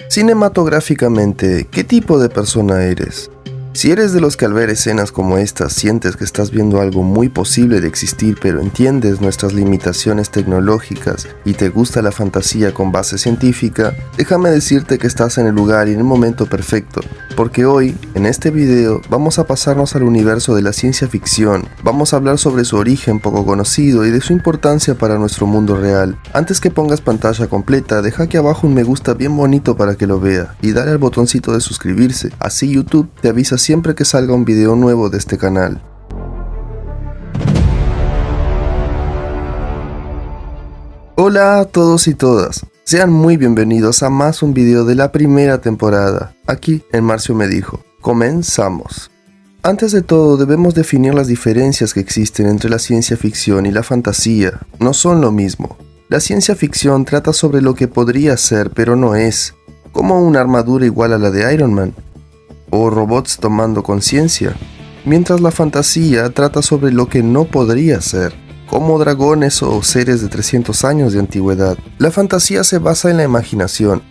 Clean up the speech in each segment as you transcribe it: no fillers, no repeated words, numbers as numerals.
Cinematográficamente, ¿qué tipo de persona eres? Si eres de los que al ver escenas como estas sientes que estás viendo algo muy posible de existir, pero entiendes nuestras limitaciones tecnológicas y te gusta la fantasía con base científica, déjame decirte que estás en el lugar y en el momento perfecto, porque hoy, en este video, vamos a pasarnos al universo de la ciencia ficción, vamos a hablar sobre su origen poco conocido y de su importancia para nuestro mundo real. Antes que pongas pantalla completa, deja aquí abajo un me gusta bien bonito para que lo vea, y dale al botoncito de suscribirse, así YouTube te avisa siempre que salga un video nuevo de este canal. Hola a todos y todas, sean muy bienvenidos a más un video de la primera temporada, aquí en Marcio me dijo. Comenzamos. Antes de todo debemos definir las diferencias que existen entre la ciencia ficción y la fantasía, no son lo mismo. La ciencia ficción trata sobre lo que podría ser pero no es, como una armadura igual a la de Iron Man, o robots tomando conciencia, mientras la fantasía trata sobre lo que no podría ser, como dragones o seres de 300 años de antigüedad. La fantasía se basa en la imaginación,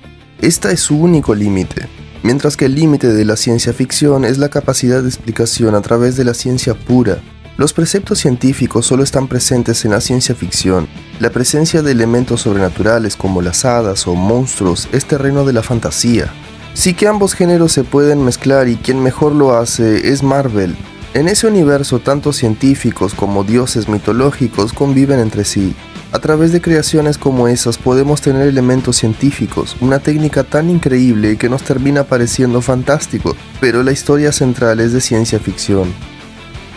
esta es su único límite, mientras que el límite de la ciencia ficción es la capacidad de explicación a través de la ciencia pura. Los preceptos científicos solo están presentes en la ciencia ficción. La presencia de elementos sobrenaturales como las hadas o monstruos es terreno de la fantasía. Sí que ambos géneros se pueden mezclar y quien mejor lo hace es Marvel. En ese universo tanto científicos como dioses mitológicos conviven entre sí. A través de creaciones como esas podemos tener elementos científicos, una técnica tan increíble que nos termina pareciendo fantástico, pero la historia central es de ciencia ficción.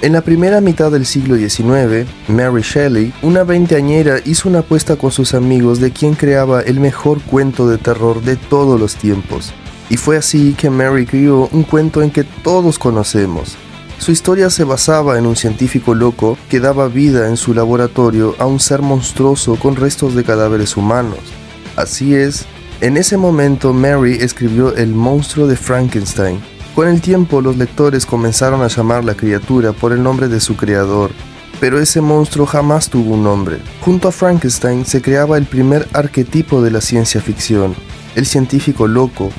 En la primera mitad del siglo XIX, Mary Shelley, una veinteañera, hizo una apuesta con sus amigos de quién creaba el mejor cuento de terror de todos los tiempos. Y fue así que Mary creó un cuento en que todos conocemos. Su historia se basaba en un científico loco que daba vida en su laboratorio a un ser monstruoso con restos de cadáveres humanos. Así es, en ese momento Mary escribió El monstruo de Frankenstein. Con el tiempo los lectores comenzaron a llamar a la criatura por el nombre de su creador, pero ese monstruo jamás tuvo un nombre. Junto a Frankenstein se creaba el primer arquetipo de la ciencia ficción, el científico loco.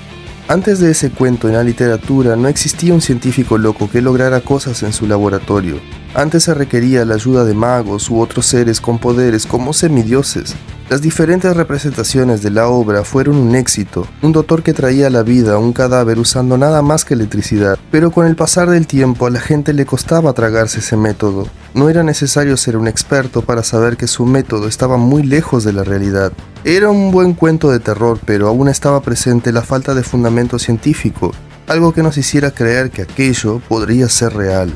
Antes de ese cuento en la literatura no existía un científico loco que lograra cosas en su laboratorio. Antes se requería la ayuda de magos u otros seres con poderes como semidioses. Las diferentes representaciones de la obra fueron un éxito, un doctor que traía a la vida un cadáver usando nada más que electricidad, pero con el pasar del tiempo a la gente le costaba tragarse ese método. No era necesario ser un experto para saber que su método estaba muy lejos de la realidad. Era un buen cuento de terror, pero aún estaba presente la falta de fundamento científico, algo que nos hiciera creer que aquello podría ser real.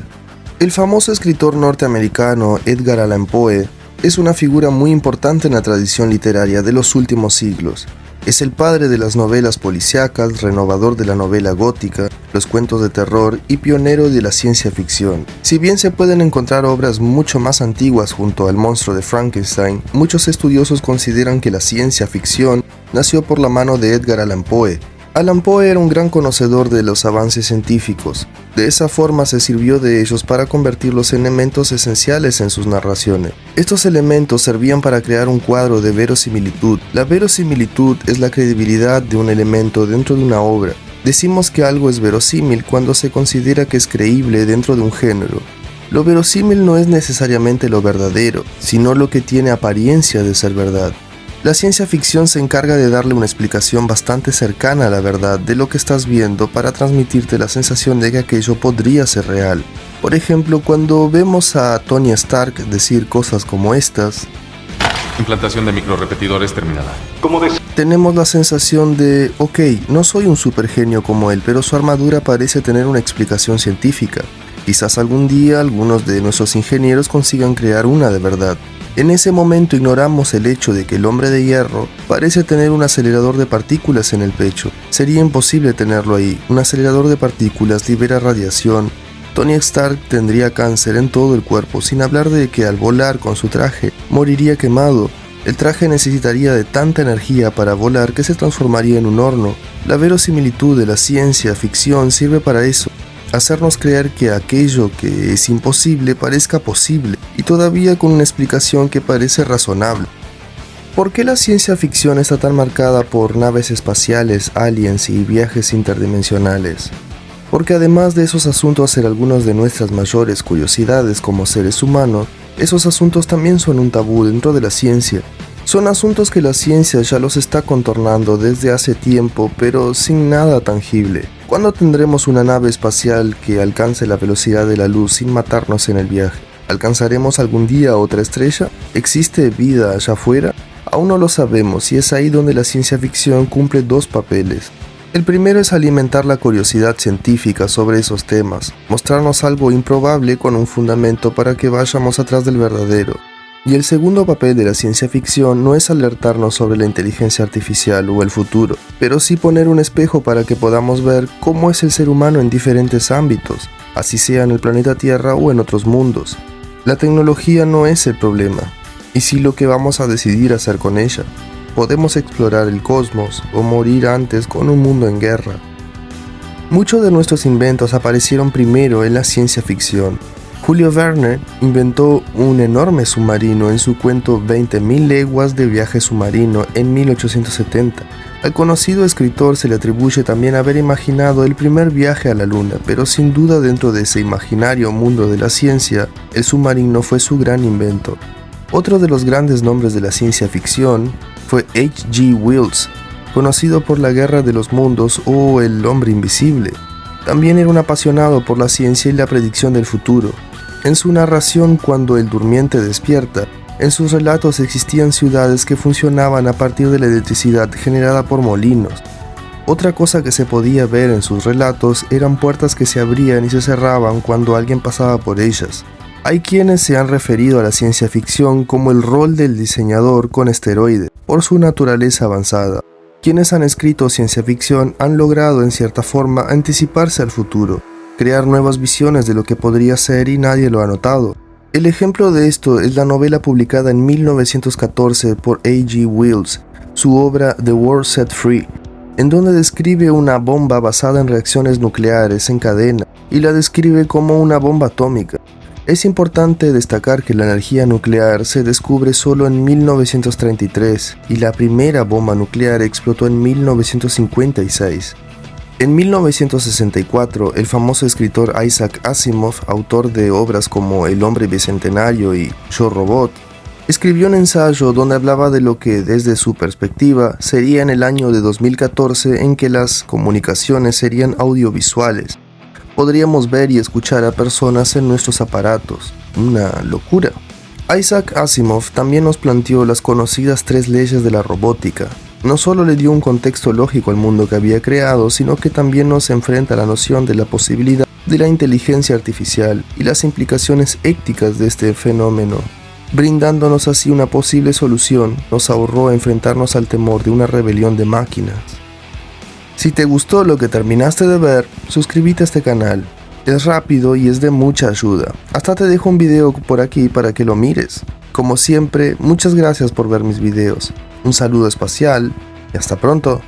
El famoso escritor norteamericano Edgar Allan Poe es una figura muy importante en la tradición literaria de los últimos siglos. Es el padre de las novelas policíacas, renovador de la novela gótica, los cuentos de terror y pionero de la ciencia ficción. Si bien se pueden encontrar obras mucho más antiguas junto al monstruo de Frankenstein, muchos estudiosos consideran que la ciencia ficción nació por la mano de Edgar Allan Poe. Allan Poe era un gran conocedor de los avances científicos. De esa forma se sirvió de ellos para convertirlos en elementos esenciales en sus narraciones. Estos elementos servían para crear un cuadro de verosimilitud. La verosimilitud es la credibilidad de un elemento dentro de una obra. Decimos que algo es verosímil cuando se considera que es creíble dentro de un género. Lo verosímil no es necesariamente lo verdadero, sino lo que tiene apariencia de ser verdad. La ciencia ficción se encarga de darle una explicación bastante cercana a la verdad de lo que estás viendo para transmitirte la sensación de que aquello podría ser real. Por ejemplo, cuando vemos a Tony Stark decir cosas como estas, implantación de microrepetidores terminada. Tenemos la sensación de, ok, no soy un supergenio como él, pero su armadura parece tener una explicación científica. Quizás algún día algunos de nuestros ingenieros consigan crear una de verdad. En ese momento ignoramos el hecho de que el hombre de hierro parece tener un acelerador de partículas en el pecho. Sería imposible tenerlo ahí. Un acelerador de partículas libera radiación. Tony Stark tendría cáncer en todo el cuerpo, sin hablar de que al volar con su traje moriría quemado. El traje necesitaría de tanta energía para volar que se transformaría en un horno. La verosimilitud de la ciencia ficción sirve para eso. Hacernos creer que aquello que es imposible parezca posible, y todavía con una explicación que parece razonable. ¿Por qué la ciencia ficción está tan marcada por naves espaciales, aliens y viajes interdimensionales? Porque además de esos asuntos ser algunas de nuestras mayores curiosidades como seres humanos, esos asuntos también son un tabú dentro de la ciencia. Son asuntos que la ciencia ya los está contornando desde hace tiempo, pero sin nada tangible. ¿Cuándo tendremos una nave espacial que alcance la velocidad de la luz sin matarnos en el viaje? ¿Alcanzaremos algún día otra estrella? ¿Existe vida allá afuera? Aún no lo sabemos y es ahí donde la ciencia ficción cumple dos papeles. El primero es alimentar la curiosidad científica sobre esos temas, mostrarnos algo improbable con un fundamento para que vayamos atrás del verdadero. Y el segundo papel de la ciencia ficción no es alertarnos sobre la inteligencia artificial o el futuro, pero sí poner un espejo para que podamos ver cómo es el ser humano en diferentes ámbitos, así sea en el planeta Tierra o en otros mundos. La tecnología no es el problema, y sí lo que vamos a decidir hacer con ella. Podemos explorar el cosmos o morir antes con un mundo en guerra. Muchos de nuestros inventos aparecieron primero en la ciencia ficción. Julio Verne inventó un enorme submarino en su cuento 20.000 leguas de viaje submarino en 1870. Al conocido escritor se le atribuye también haber imaginado el primer viaje a la Luna, pero sin duda dentro de ese imaginario mundo de la ciencia, el submarino fue su gran invento. Otro de los grandes nombres de la ciencia ficción fue H.G. Wells, conocido por la Guerra de los Mundos o El Hombre Invisible. También era un apasionado por la ciencia y la predicción del futuro. En su narración Cuando el durmiente despierta, en sus relatos existían ciudades que funcionaban a partir de la electricidad generada por molinos. Otra cosa que se podía ver en sus relatos eran puertas que se abrían y se cerraban cuando alguien pasaba por ellas. Hay quienes se han referido a la ciencia ficción como el rol del diseñador con esteroides, por su naturaleza avanzada. Quienes han escrito ciencia ficción han logrado en cierta forma anticiparse al futuro, crear nuevas visiones de lo que podría ser y nadie lo ha notado. El ejemplo de esto es la novela publicada en 1914 por A.G. Wells, su obra The World Set Free, en donde describe una bomba basada en reacciones nucleares en cadena y la describe como una bomba atómica. Es importante destacar que la energía nuclear se descubre solo en 1933 y la primera bomba nuclear explotó en 1956. En 1964, el famoso escritor Isaac Asimov, autor de obras como El hombre bicentenario y Yo Robot, escribió un ensayo donde hablaba de lo que, desde su perspectiva, sería en el año de 2014 en que las comunicaciones serían audiovisuales. Podríamos ver y escuchar a personas en nuestros aparatos. Una locura. Isaac Asimov también nos planteó las conocidas 3 leyes de la robótica. No solo le dio un contexto lógico al mundo que había creado, sino que también nos enfrenta a la noción de la posibilidad de la inteligencia artificial y las implicaciones éticas de este fenómeno. Brindándonos así una posible solución, nos ahorró enfrentarnos al temor de una rebelión de máquinas. Si te gustó lo que terminaste de ver, suscríbete a este canal. Es rápido y es de mucha ayuda. Hasta te dejo un video por aquí para que lo mires. Como siempre, muchas gracias por ver mis videos. Un saludo espacial y hasta pronto.